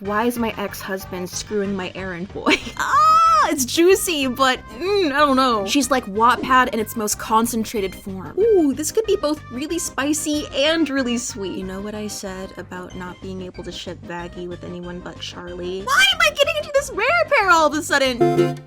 Why is my ex-husband screwing my errand boy? Ah, it's juicy, but I don't know. She's like Wattpad in its most concentrated form. Ooh, this could be both really spicy and really sweet. You know what I said about not being able to ship Vaggie with anyone but Charlie? Why am I getting into this rare pair all of a sudden?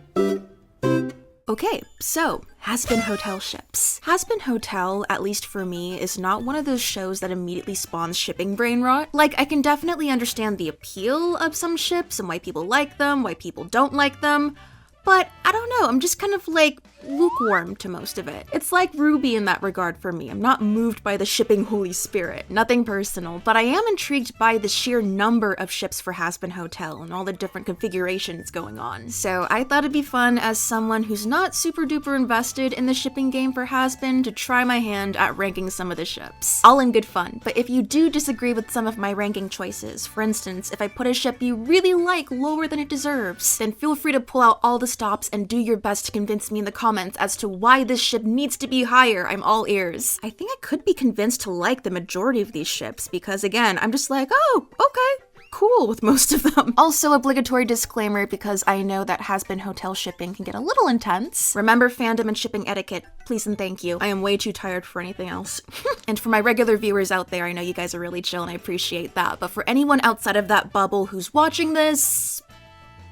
Okay, so Hazbin Hotel ships. Hazbin Hotel, at least for me, is not one of those shows that immediately spawns shipping brain rot. Like, I can definitely understand the appeal of some ships and why people like them, why people don't like them, but I don't know, I'm just kind of like lukewarm to most of it. It's like Ruby in that regard for me. I'm not moved by the shipping holy spirit. Nothing personal, but I am intrigued by the sheer number of ships for Hazbin Hotel and all the different configurations going on. So I thought it'd be fun as someone who's not super duper invested in the shipping game for Hazbin to try my hand at ranking some of the ships. All in good fun, but if you do disagree with some of my ranking choices, for instance, if I put a ship you really like lower than it deserves, then feel free to pull out all the stops and do your best to convince me in the comments as to why this ship needs to be higher. I'm all ears. I think I could be convinced to like the majority of these ships because, again, I'm just like, oh, okay, cool with most of them. Also, obligatory disclaimer because I know that Hazbin Hotel shipping can get a little intense. Remember fandom and shipping etiquette, please and thank you. I am way too tired for anything else. And for my regular viewers out there, I know you guys are really chill and I appreciate that, but for anyone outside of that bubble who's watching this,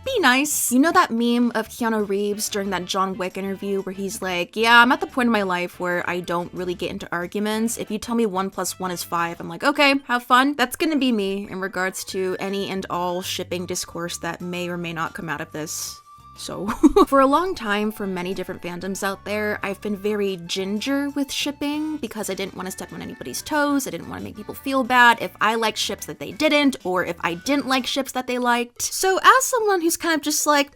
be nice. You know that meme of Keanu Reeves during that John Wick interview where he's like, yeah, I'm at the point in my life where I don't really get into arguments. If you tell me 1 + 1 is 5, I'm like, okay, have fun. That's gonna be me in regards to any and all shipping discourse that may or may not come out of this. So, for a long time, for many different fandoms out there, I've been very ginger with shipping because I didn't want to step on anybody's toes. I didn't want to make people feel bad if I liked ships that they didn't, or if I didn't like ships that they liked. So as someone who's kind of just like,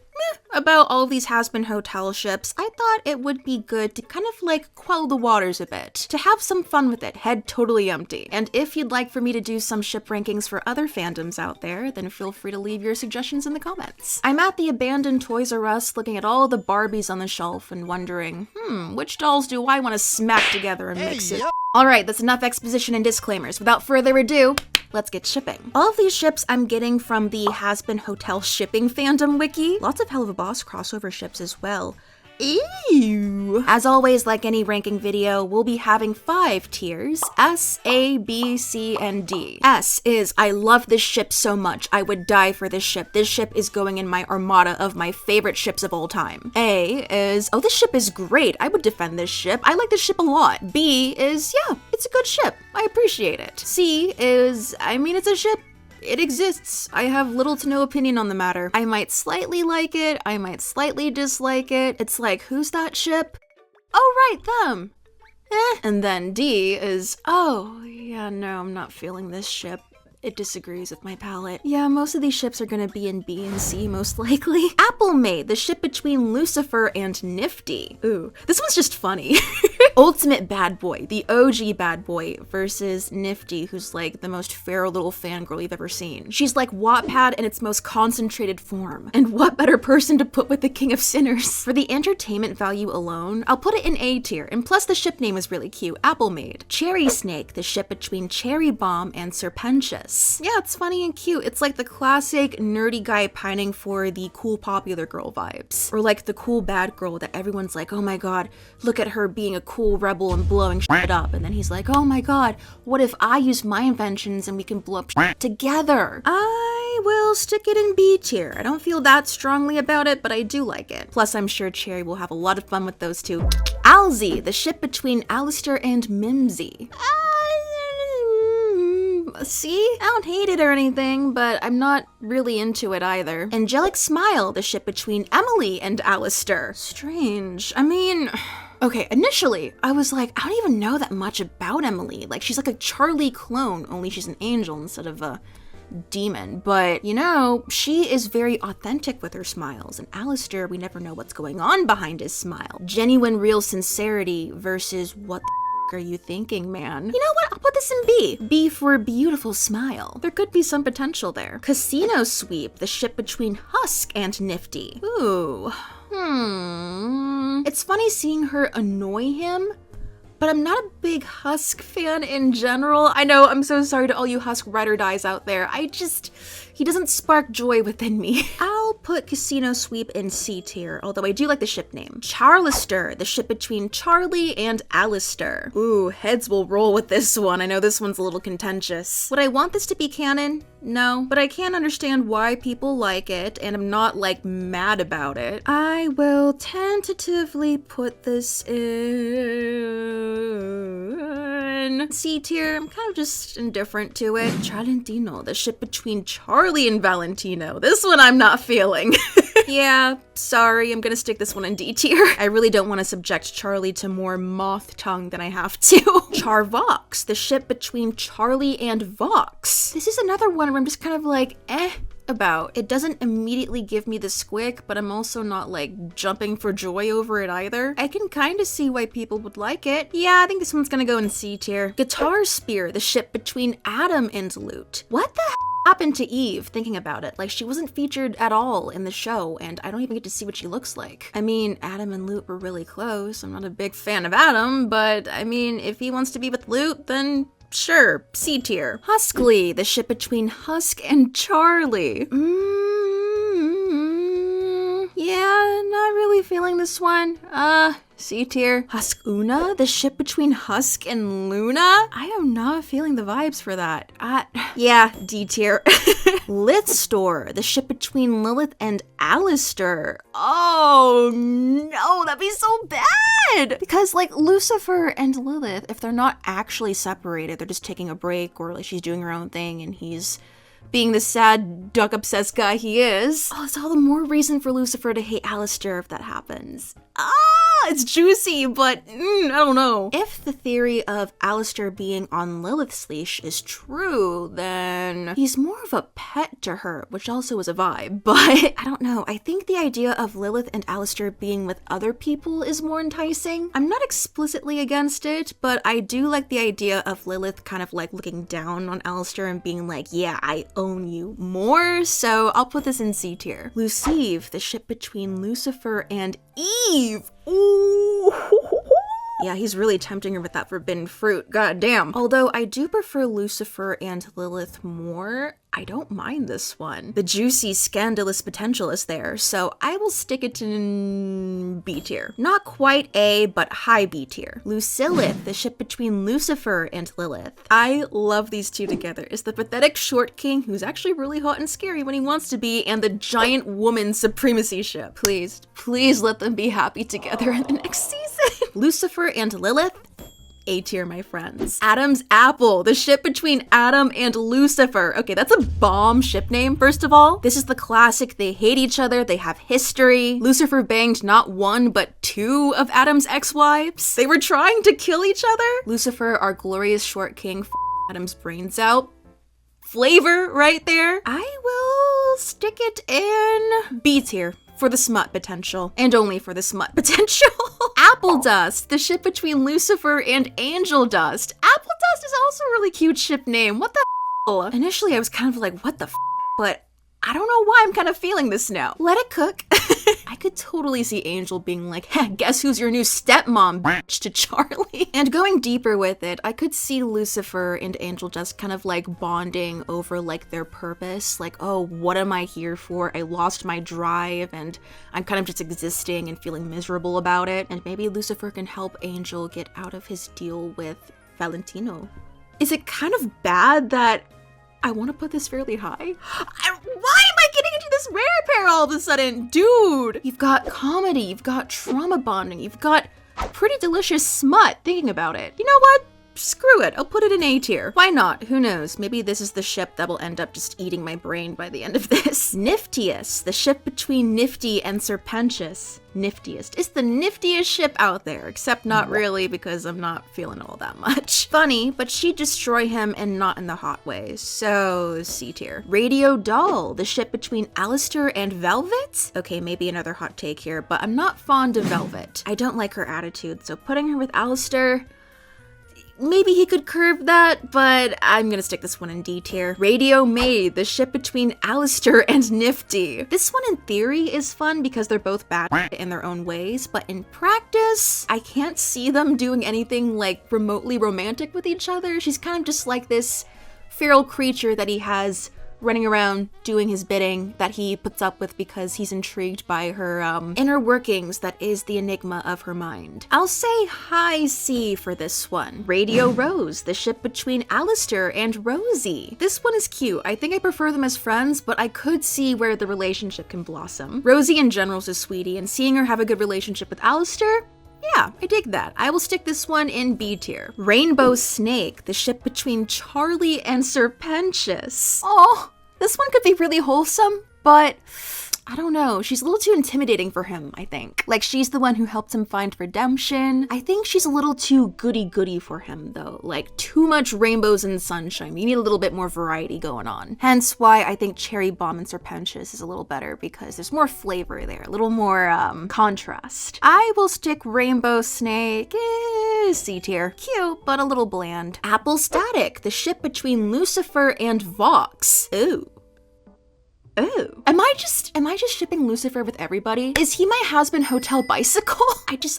about all of these Hazbin Hotel ships, I thought it would be good to kind of like quell the waters a bit, to have some fun with it, head totally empty. And if you'd like for me to do some ship rankings for other fandoms out there, then feel free to leave your suggestions in the comments. I'm at the abandoned Toys R Us looking at all the Barbies on the shelf and wondering, which dolls do I want to smack together and mix it? Alright, that's enough exposition and disclaimers. Without further ado, let's get shipping. All of these ships I'm getting from the Hazbin Hotel shipping fandom wiki. Lots of Hell of a Boss crossover ships as well. Ew. As always, like any ranking video, we'll be having 5 tiers: S, A, B, C, and D. S is, I love this ship so much, I would die for this ship. This ship is going in my armada of my favorite ships of all time. A is, oh, this ship is great, I would defend this ship, I like this ship a lot. B is, yeah, it's a good ship, I appreciate it. C is, I mean, it's a ship. It exists. I have little to no opinion on the matter. I might slightly like it, I might slightly dislike it. It's like, who's that ship? Oh, right, them. And then D is, oh, yeah, no, I'm not feeling this ship. It disagrees with my palate. Yeah, most of these ships are gonna be in B and C, most likely. Apple Maid, the ship between Lucifer and Nifty. Ooh, this one's just funny. Ultimate bad boy, the OG bad boy versus Nifty, who's like the most feral little fangirl you've ever seen. She's like Wattpad in its most concentrated form. And what better person to put with the King of Sinners? For the entertainment value alone, I'll put it in A tier, and plus the ship name is really cute, Apple Maid. Cherry Snake, the ship between Cherry Bomb and Serpentious. Yeah, it's funny and cute. It's like the classic nerdy guy pining for the cool popular girl vibes. Or like the cool bad girl that everyone's like, oh my god, look at her being a cool rebel and blowing shit up. And then he's like, oh my god, what if I use my inventions and we can blow up shit together? I will stick it in B tier. I don't feel that strongly about it, but I do like it. Plus, I'm sure Cherry will have a lot of fun with those two. Alzy, the ship between Alistair and Mimsy. See? I don't hate it or anything, but I'm not really into it either. Angelic Smile, the ship between Emily and Alistair. Strange. I mean, okay, initially, I was like, I don't even know that much about Emily. Like, she's like a Charlie clone, only she's an angel instead of a demon. But, you know, she is very authentic with her smiles, and Alistair, we never know what's going on behind his smile. Genuine, real sincerity versus what the are you thinking, man? You know what? I'll put this in B. B for beautiful smile. There could be some potential there. Casino Sweep, the ship between Husk and Nifty. Ooh. It's funny seeing her annoy him, but I'm not a big Husk fan in general. I know, I'm so sorry to all you Husk ride or dies out there. He doesn't spark joy within me. I'll put Casino Sweep in C tier, although I do like the ship name. Charlister, the ship between Charlie and Alistair. Ooh, heads will roll with this one. I know this one's a little contentious. Would I want this to be canon? No, but I can understand why people like it, and I'm not, like, mad about it. I will tentatively put this in C tier. I'm kind of just indifferent to it. Valentino, the ship between Charlie and Valentino. This one I'm not feeling. Yeah, sorry, I'm gonna stick this one in D tier. I really don't want to subject Charlie to more moth tongue than I have to. Charvox, the ship between Charlie and Vox. This is another one where I'm just kind of like, about. It doesn't immediately give me the squick, but I'm also not like jumping for joy over it either. I can kind of see why people would like it. Yeah, I think this one's gonna go in C tier. Guitar Spear, the ship between Adam and Lute. What the happened to Eve? Thinking about it, like she wasn't featured at all in the show, and I don't even get to see what she looks like. I mean, Adam and Lute were really close. I'm not a big fan of Adam, but I mean, if he wants to be with Lute, then sure, C tier. Huskly, the ship between Husk and Charlie. Yeah, not really feeling this one. C tier. Huskuna, the ship between Husk and Luna? I am not feeling the vibes for that. Yeah, D tier. Lithstore, the ship between Lilith and Alistair. Oh no, that'd be so bad! Because like Lucifer and Lilith, if they're not actually separated, they're just taking a break, or like she's doing her own thing and he's being the sad, duck-obsessed guy he is. Oh, it's all the more reason for Lucifer to hate Alistair if that happens. It's juicy, but I don't know. If the theory of Alistair being on Lilith's leash is true, then he's more of a pet to her, which also is a vibe, but I don't know. I think the idea of Lilith and Alistair being with other people is more enticing. I'm not explicitly against it, but I do like the idea of Lilith kind of like looking down on Alistair and being like, yeah, I own you more, so I'll put this in C tier. Lucive, the ship between Lucifer and Eve. Ooh. Yeah, he's really tempting her with that forbidden fruit. God damn. Although I do prefer Lucifer and Lilith more, I don't mind this one. The juicy, scandalous potential is there, so I will stick it in B tier. Not quite A, but high B tier. Lucilith, the ship between Lucifer and Lilith. I love these two together. It's the pathetic short king who's actually really hot and scary when he wants to be, and the giant woman supremacy ship. Please let them be happy together in the next season. Lucifer and Lilith. A tier, my friends. Adam's Apple, the ship between Adam and Lucifer. Okay, that's a bomb ship name, first of all. This is the classic, they hate each other, they have history. Lucifer banged not one, but two of Adam's ex-wives. They were trying to kill each other. Lucifer, our glorious short king, Adam's brains out. Flavor right there. I will stick it in B tier. For the smut potential, and only for the smut potential. Apple Dust, the ship between Lucifer and Angel Dust. Apple Dust is also a really cute ship name. What the f? Initially, I was kind of like, what the f? But I don't know why I'm kind of feeling this now. Let it cook. I could totally see Angel being like, hey, guess who's your new stepmom, bitch, to Charlie? And going deeper with it, I could see Lucifer and Angel just kind of like bonding over like their purpose. Like, oh, what am I here for? I lost my drive and I'm kind of just existing and feeling miserable about it. And maybe Lucifer can help Angel get out of his deal with Valentino. Is it kind of bad that I want to put this fairly high? Why am I getting into this rare pair all of a sudden? Dude, you've got comedy, you've got trauma bonding, you've got pretty delicious smut thinking about it. You know what? Screw it, I'll put it in A tier. Why not? Who knows? Maybe this is the ship that will end up just eating my brain by the end of this. Niftiest, the ship between Nifty and Serpentious. Niftiest. It's the niftiest ship out there, except not really because I'm not feeling all that much. Funny, but she'd destroy him and not in the hot way, so C tier. Radio Doll, the ship between Alistair and Velvet? Okay, maybe another hot take here, but I'm not fond of Velvet. I don't like her attitude, so putting her with Alistair, maybe he could curve that, but I'm gonna stick this one in D tier. Radio Maid, the ship between Alistair and Nifty. This one in theory is fun because they're both bad in their own ways, but in practice, I can't see them doing anything like remotely romantic with each other. She's kind of just like this feral creature that he has running around doing his bidding that he puts up with because he's intrigued by her inner workings that is the enigma of her mind. I'll say high C for this one. Radio Rose, the ship between Alistair and Rosie. This one is cute. I think I prefer them as friends, but I could see where the relationship can blossom. Rosie in general is a sweetie, and seeing her have a good relationship with Alistair, yeah, I dig that. I will stick this one in B tier. Rainbow Snake, the ship between Charlie and Serpentious. Oh, this one could be really wholesome, but I don't know. She's a little too intimidating for him, I think. Like, she's the one who helped him find redemption. I think she's a little too goody-goody for him, though. Like, too much rainbows and sunshine. You need a little bit more variety going on. Hence why I think Cherry Bomb and Serpentious is a little better, because there's more flavor there, a little more contrast. I will stick Rainbow Snake, C tier. Cute, but a little bland. Apple Static, the ship between Lucifer and Vox. Ooh. Oh. Am I just shipping Lucifer with everybody? Is he my Hazbin Hotel Bicycle?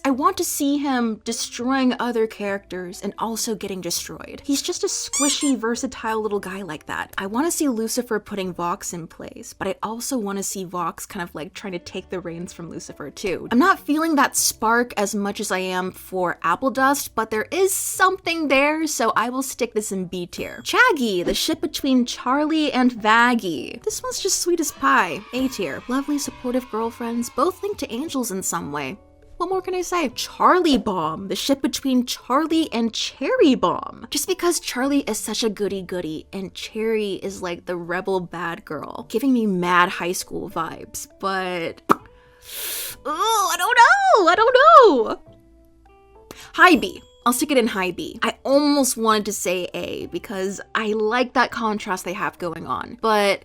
I want to see him destroying other characters and also getting destroyed. He's just a squishy, versatile little guy like that. I want to see Lucifer putting Vox in place, but I also want to see Vox kind of like trying to take the reins from Lucifer too. I'm not feeling that spark as much as I am for Apple Dust, but there is something there, so I will stick this in B tier. Chaggy, the ship between Charlie and Vaggie. This one's just sweet as pie. A tier. Lovely, supportive girlfriends, both linked to angels in some way. What more can I say? Charlie Bomb, the ship between Charlie and Cherry Bomb. Just because Charlie is such a goody-goody and Cherry is like the rebel bad girl, giving me mad high school vibes, but oh, I don't know. High B. I'll stick it in high B. I almost wanted to say A because I like that contrast they have going on, but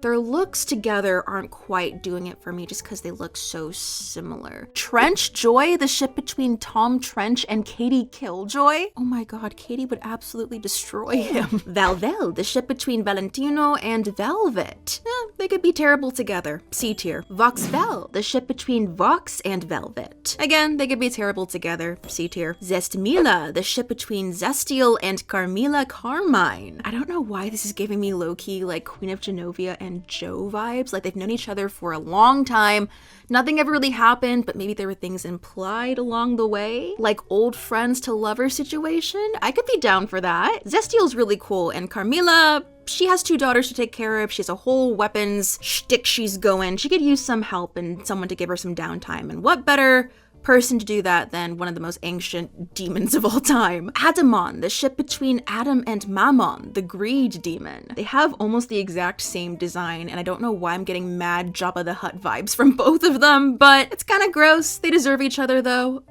their looks together aren't quite doing it for me just because they look so similar. Trench Joy, the ship between Tom Trench and Katie Killjoy. Oh my god, Katie would absolutely destroy him. Valvel, the ship between Valentino and Velvet. They could be terrible together. C tier. Voxvel, the ship between Vox and Velvet. Again, they could be terrible together. C tier. Zestmila, the ship between Zestiel and Carmilla Carmine. I don't know why this is giving me low-key like Queen of Genovia and Joe vibes. Like, they've known each other for a long time. Nothing ever really happened, but maybe there were things implied along the way. Like old friends to lover situation. I could be down for that. Zestiel's really cool, and Carmilla, she has 2 daughters to take care of. She has a whole weapons shtick she's going. She could use some help and someone to give her some downtime. And what better person to do that than one of the most ancient demons of all time. Adamon, the ship between Adam and Mammon, the greed demon. They have almost the exact same design, and I don't know why I'm getting mad Jabba the Hutt vibes from both of them, but it's kind of gross. They deserve each other though.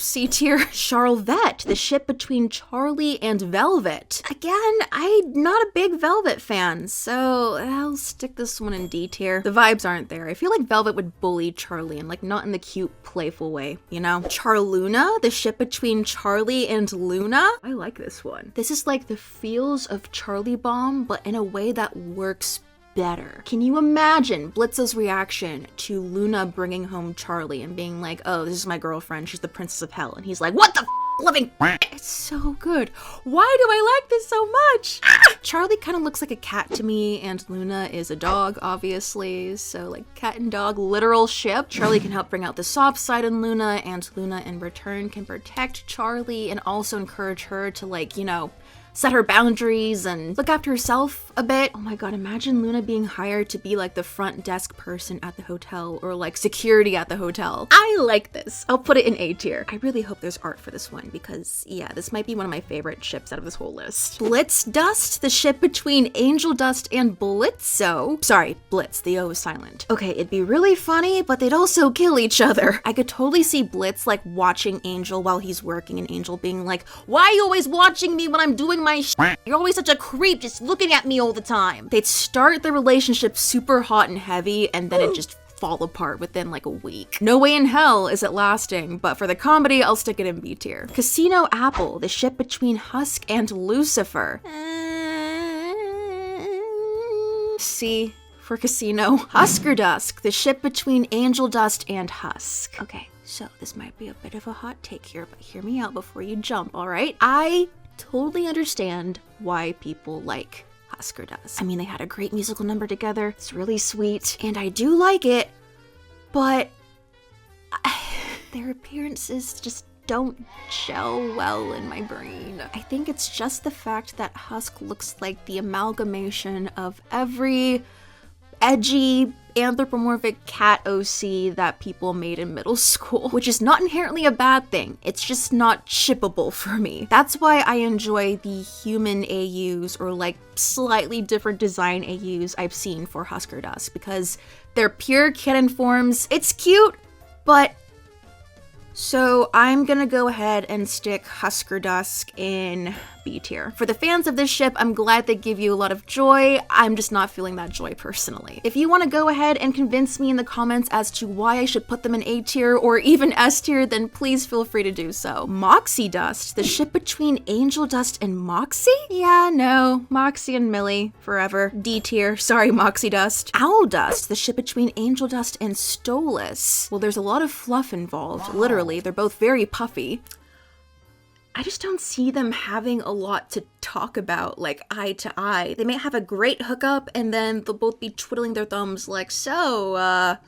C tier. Charlevette, the ship between Charlie and Velvet. Again, I'm not a big Velvet fan, so I'll stick this one in D tier. The vibes aren't there. I feel like Velvet would bully Charlie, and like not in the cute, playful way, you know? Charluna, the ship between Charlie and Luna. I like this one. This is like the feels of Charlie Bomb, but in a way that works better. Can you imagine Blitzo's reaction to Luna bringing home Charlie and being like, oh, this is my girlfriend, she's the princess of hell, and he's like, what the living? It's so good. Why do I like this so much? Charlie kind of looks like a cat to me, and Luna is a dog, obviously, so like cat and dog literal ship. Charlie can help bring out the soft side in Luna, and Luna in return can protect Charlie and also encourage her to, like, you know, set her boundaries and look after herself a bit. Oh my god, imagine Luna being hired to be like the front desk person at the hotel or like security at the hotel. I like this. I'll put it in A tier. I really hope there's art for this one because yeah, this might be one of my favorite ships out of this whole list. Blitz Dust, the ship between Angel Dust and Blitzo. Sorry, Blitz, the O is silent. Okay, it'd be really funny, but they'd also kill each other. I could totally see Blitz like watching Angel while he's working and Angel being like, why are you always watching me when I'm doing my shit? You're always such a creep just looking at me all the time. They'd start the relationship super hot and heavy and then it just fall apart within like a week. No way in hell is it lasting, but for the comedy, I'll stick it in B tier. Casino Apple, the ship between Husk and Lucifer. C for Casino. Husker Dusk, the ship between Angel Dust and Husk. Okay, so this might be a bit of a hot take here, but hear me out before you jump, all right? I totally understand why people like Husker Dust. I mean, they had a great musical number together. It's really sweet, and I do like it, but their appearances just don't gel well in my brain. I think it's just the fact that Husk looks like the amalgamation of every edgy anthropomorphic cat OC that people made in middle school, which is not inherently a bad thing. It's just not shippable for me. That's why I enjoy the human AUs or like slightly different design AUs I've seen for Husker Dust, because they're pure kitten forms. It's cute, but so I'm gonna go ahead and stick Husker Dusk in B tier. For the fans of this ship, I'm glad they give you a lot of joy. I'm just not feeling that joy personally. If you want to go ahead and convince me in the comments as to why I should put them in A tier or even S tier, then please feel free to do so. Moxie Dust, the ship between Angel Dust and Moxie? Yeah, no, Moxie and Millie, forever. D tier, sorry Moxie Dust. Owl Dust, the ship between Angel Dust and Stolas. Well, there's a lot of fluff involved, literally. They're both very puffy. I just don't see them having a lot to talk about, like eye to eye. They may have a great hookup and then they'll both be twiddling their thumbs like, so,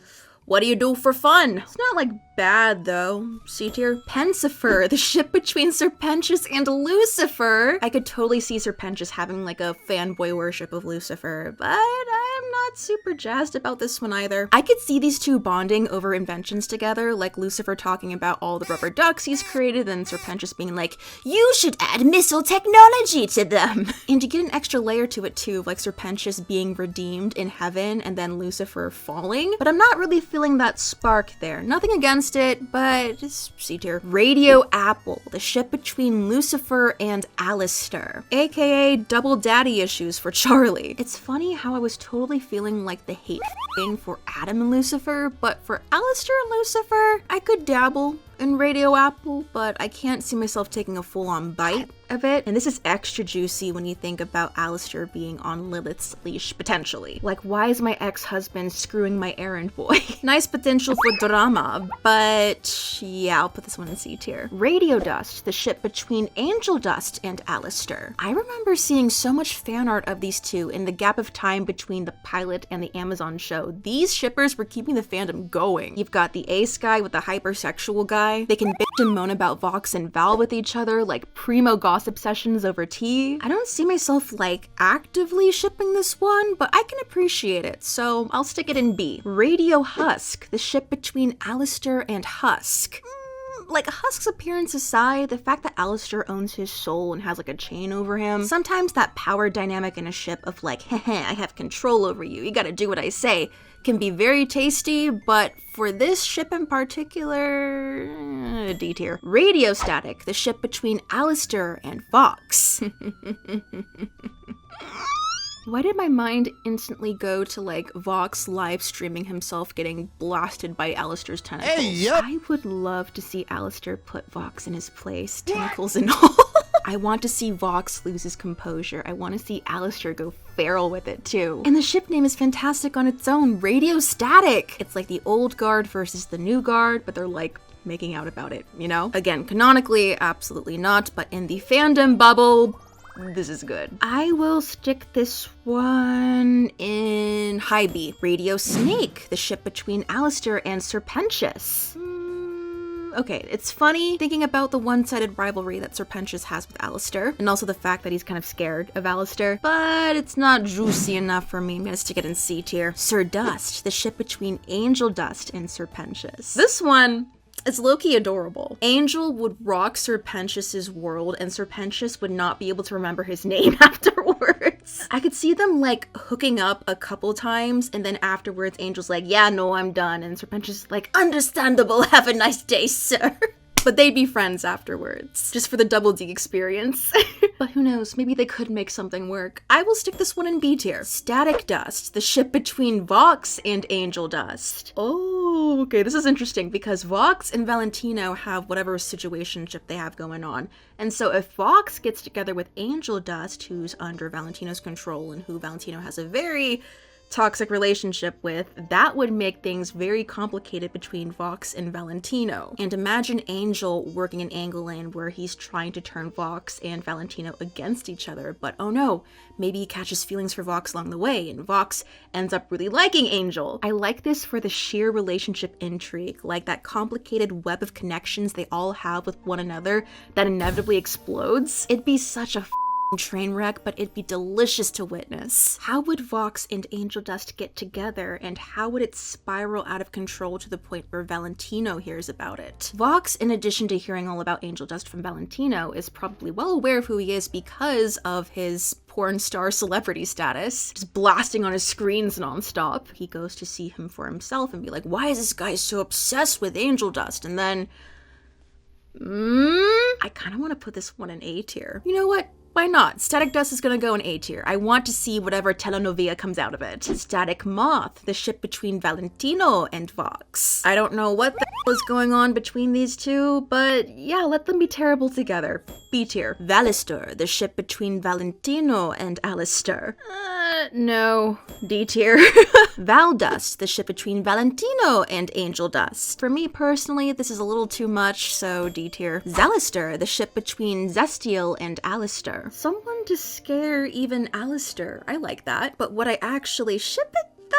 what do you do for fun? It's not like bad though. C tier. Pensifer, the ship between Serpentius and Lucifer. I could totally see Serpentius having like a fanboy worship of Lucifer, but I'm not super jazzed about this one either. I could see these two bonding over inventions together, like Lucifer talking about all the rubber ducks he's created and Serpentius being like, you should add missile technology to them. And to get an extra layer to it too, like Serpentius being redeemed in heaven and then Lucifer falling. But I'm not really feeling that spark there. Nothing against it, but just C tier. Radio Apple, the ship between Lucifer and Alistair, aka double daddy issues for Charlie. It's funny how I was totally feeling like the hate thing for Adam and Lucifer, but for Alistair and Lucifer, I could dabble in Radio Apple, but I can't see myself taking a full-on bite of it. And this is extra juicy when you think about Alistair being on Lilith's leash, potentially. Like, why is my ex-husband screwing my errand boy? Nice potential for drama, but yeah, I'll put this one in C tier. Radio Dust, the ship between Angel Dust and Alistair. I remember seeing so much fan art of these two in the gap of time between the pilot and the Amazon show. These shippers were keeping the fandom going. You've got the ace guy with the hypersexual guy. They can bitch and moan about Vox and Val with each other like primo gossip sessions over tea. I don't see myself like actively shipping this one, but I can appreciate it, so I'll stick it in B. Radio Husk, the ship between Alistair and Husk. Like, Husk's appearance aside, the fact that Alistair owns his soul and has like a chain over him, sometimes that power dynamic in a ship of like, heh, I have control over you, you gotta do what I say, can be very tasty, but for this ship in particular, D tier. Radio Static, the ship between Alistair and Vox. Why did my mind instantly go to like Vox live streaming himself getting blasted by Alistair's tentacles? Hey, yep. I would love to see Alistair put Vox in his place, tentacles and all. I want to see Vox lose his composure. I want to see Alistair go feral with it too. And the ship name is fantastic on its own, Radio Static. It's like the old guard versus the new guard, but they're like making out about it, you know? Again, canonically, absolutely not, but in the fandom bubble, this is good. I will stick this one in high B. Radio Snake, the ship between Alistair and Serpentius. Okay, it's funny thinking about the one-sided rivalry that Serpentius has with Alistair, and also the fact that he's kind of scared of Alistair, but it's not juicy enough for me. I'm gonna stick it in C tier. Sir Dust, the ship between Angel Dust and Serpentius. This one, it's low-key adorable. Angel would rock Serpentius's world, and Serpentius would not be able to remember his name afterwards. I could see them, like, hooking up a couple times, and then afterwards, Angel's like, yeah, no, I'm done, and Serpentius is like, understandable, have a nice day, sir. But they'd be friends afterwards, just for the double D experience. But who knows, maybe they could make something work. I will stick this one in B tier. Static Dust, the ship between Vox and Angel Dust. Oh, okay, this is interesting because Vox and Valentino have whatever situationship they have going on. And so if Vox gets together with Angel Dust, who's under Valentino's control and who Valentino has a very toxic relationship with, that would make things very complicated between Vox and Valentino. And imagine Angel working an angle in where he's trying to turn Vox and Valentino against each other, but oh no, maybe he catches feelings for Vox along the way, and Vox ends up really liking Angel. I like this for the sheer relationship intrigue, like that complicated web of connections they all have with one another that inevitably explodes. It'd be such a train wreck, but it'd be delicious to witness. How would Vox and Angel Dust get together, and how would it spiral out of control to the point where Valentino hears about it? Vox, in addition to hearing all about Angel Dust from Valentino, is probably well aware of who he is because of his porn star celebrity status, just blasting on his screens nonstop. He goes to see him for himself and be like, why is this guy so obsessed with Angel Dust? And then, I kind of want to put this one in A tier. You know what? Why not? Static Dust is gonna go in A tier. I want to see whatever telenovela comes out of it. Static Moth, the ship between Valentino and Vox. I don't know what the hell is going on between these two, but yeah, let them be terrible together. B tier. Valister, the ship between Valentino and Alistair. No. D tier. Valdust, the ship between Valentino and Angel Dust. For me personally, this is a little too much, so D tier. Zalister, the ship between Zestiel and Alistair. Someone to scare even Alistair. I like that. But would I actually ship it though?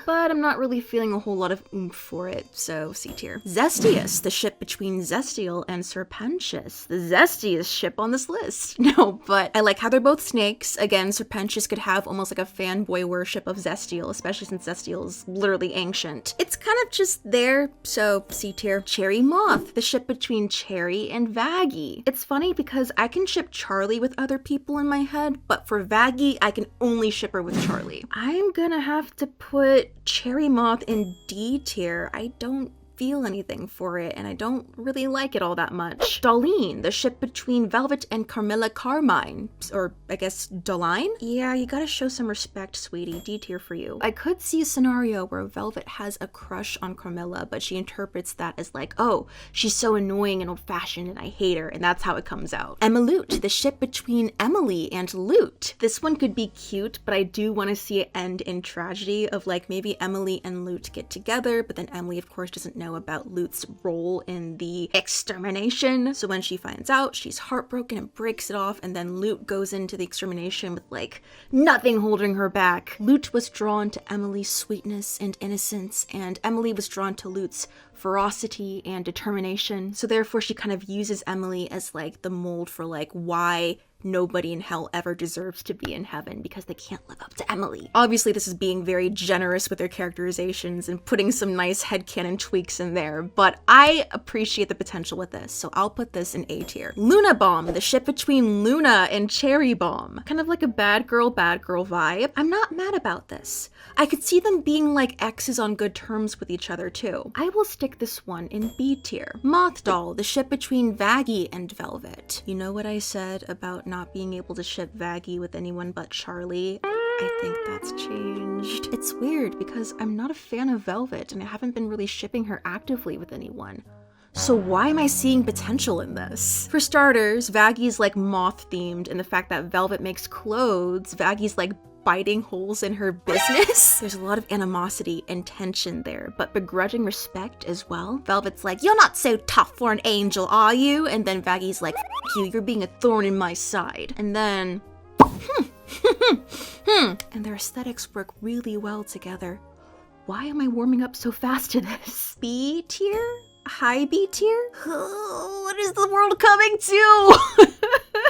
But I'm not really feeling a whole lot of oomph for it, so C tier. Zestius, the ship between Zestiel and Serpentius. The zestiest ship on this list. No, but I like how they're both snakes. Again, Serpentius could have almost like a fanboy worship of Zestiel, especially since Zestiel is literally ancient. It's kind of just there, so C tier. Cherry Moth, the ship between Cherry and Vaggie. It's funny because I can ship Charlie with other people in my head, but for Vaggie, I can only ship her with Charlie. I'm gonna have to put Cherry Moth in D tier. I don't feel anything for it, and I don't really like it all that much. Darlene, the ship between Velvet and Carmilla Carmine, or I guess Daline? Yeah, you gotta show some respect, sweetie. D tier for you. I could see a scenario where Velvet has a crush on Carmilla, but she interprets that as like, oh, she's so annoying and old-fashioned and I hate her, and that's how it comes out. Emmalute, the ship between Emily and Lute. This one could be cute, but I do want to see it end in tragedy of like maybe Emily and Lute get together, but then Emily of course doesn't know about Lute's role in the extermination. So when she finds out, she's heartbroken and breaks it off, and then Lute goes into the extermination with like nothing holding her back. Lute was drawn to Emily's sweetness and innocence, and Emily was drawn to Lute's ferocity and determination. So therefore she kind of uses Emily as like the mold for like why nobody in hell ever deserves to be in heaven, because they can't live up to Emily. Obviously, this is being very generous with their characterizations and putting some nice headcanon tweaks in there, but I appreciate the potential with this, so I'll put this in A tier. Luna Bomb, the ship between Luna and Cherry Bomb. Kind of like a bad girl vibe. I'm not mad about this. I could see them being like exes on good terms with each other too. I will stick this one in B tier. Moth Doll, the ship between Vaggie and Velvet. You know what I said about not being able to ship Vaggie with anyone but Charlie? I think that's changed. It's weird because I'm not a fan of Velvet and I haven't been really shipping her actively with anyone. So why am I seeing potential in this? For starters, Vaggie's like moth themed, and the fact that Velvet makes clothes, Vaggie's like biting holes in her business. There's a lot of animosity and tension there, but begrudging respect as well. Velvet's like, you're not so tough for an angel, are you? And then Vaggie's like, F you, you're being a thorn in my side. And then, and their aesthetics work really well together. Why am I warming up so fast to this? B tier? High B tier? What is the world coming to?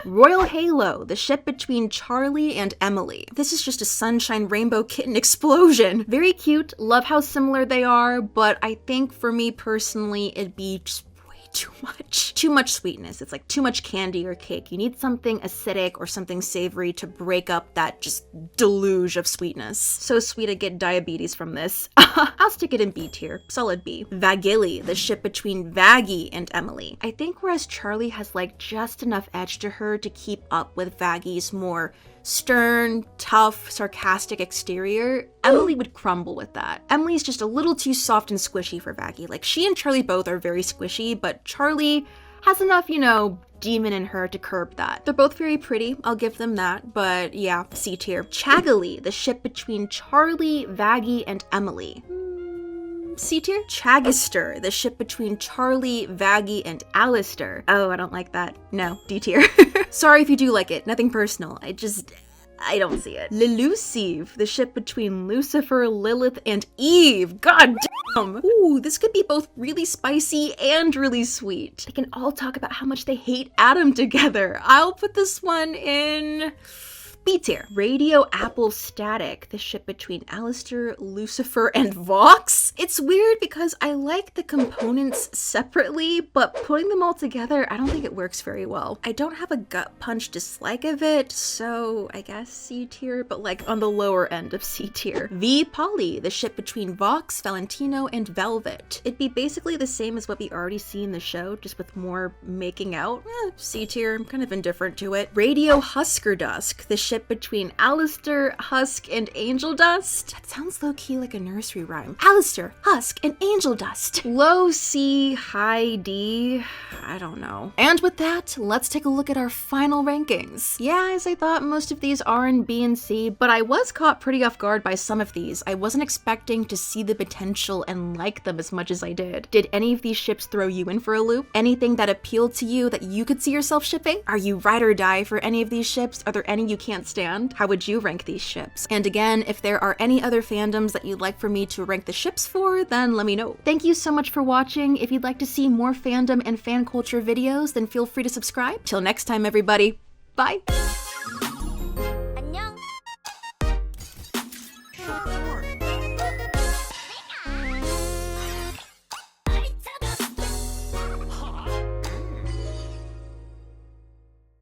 Royal Halo, the ship between Charlie and Emily. This is just a sunshine rainbow kitten explosion. Very cute, love how similar they are, but I think for me personally, it'd be just way too much. Too much sweetness. It's like too much candy or cake. You need something acidic or something savory to break up that just deluge of sweetness. So sweet I get diabetes from this. I'll stick it in B tier. Solid B. Vagilly, the ship between Vaggie and Emily. I think whereas Charlie has like just enough edge to her to keep up with Vaggie's more stern, tough, sarcastic exterior, Emily would crumble with that. Emily's just a little too soft and squishy for Vaggie. Like, she and Charlie both are very squishy, but Charlie has enough, you know, demon in her to curb that. They're both very pretty, I'll give them that, but yeah, C tier. Chaggly, the ship between Charlie, Vaggie, and Emily. C tier? Chaggister, the ship between Charlie, Vaggie, and Alistair. Oh, I don't like that. No, D tier. Sorry if you do like it, nothing personal. I don't see it. Lelusive, the ship between Lucifer, Lilith, and Eve. God damn! Ooh, this could be both really spicy and really sweet. They can all talk about how much they hate Adam together. I'll put this one in B tier. Radio Apple Static, the ship between Alistair, Lucifer, and Vox. It's weird because I like the components separately, but putting them all together, I don't think it works very well. I don't have a gut punch dislike of it, so I guess C tier, but like on the lower end of C tier. V Polly, the ship between Vox, Valentino, and Velvet. It'd be basically the same as what we already see in the show, just with more making out. C tier, I'm kind of indifferent to it. Radio Husker Dusk, the ship between Alistair, Husk, and Angel Dust. That sounds low-key like a nursery rhyme. Alistair, Husk, and Angel Dust. Low C, high D, I don't know. And with that, let's take a look at our final rankings. Yeah, as I thought, most of these are in B and C, but I was caught pretty off guard by some of these. I wasn't expecting to see the potential and like them as much as I did. Did any of these ships throw you in for a loop? Anything that appealed to you that you could see yourself shipping? Are you ride or die for any of these ships? Are there any you can't stand? How would you rank these ships? And again, if there are any other fandoms that you'd like for me to rank the ships for, then let me know. Thank you so much for watching. If you'd like to see more fandom and fan culture videos, then feel free to subscribe. Till next time, everybody. Bye! 안녕.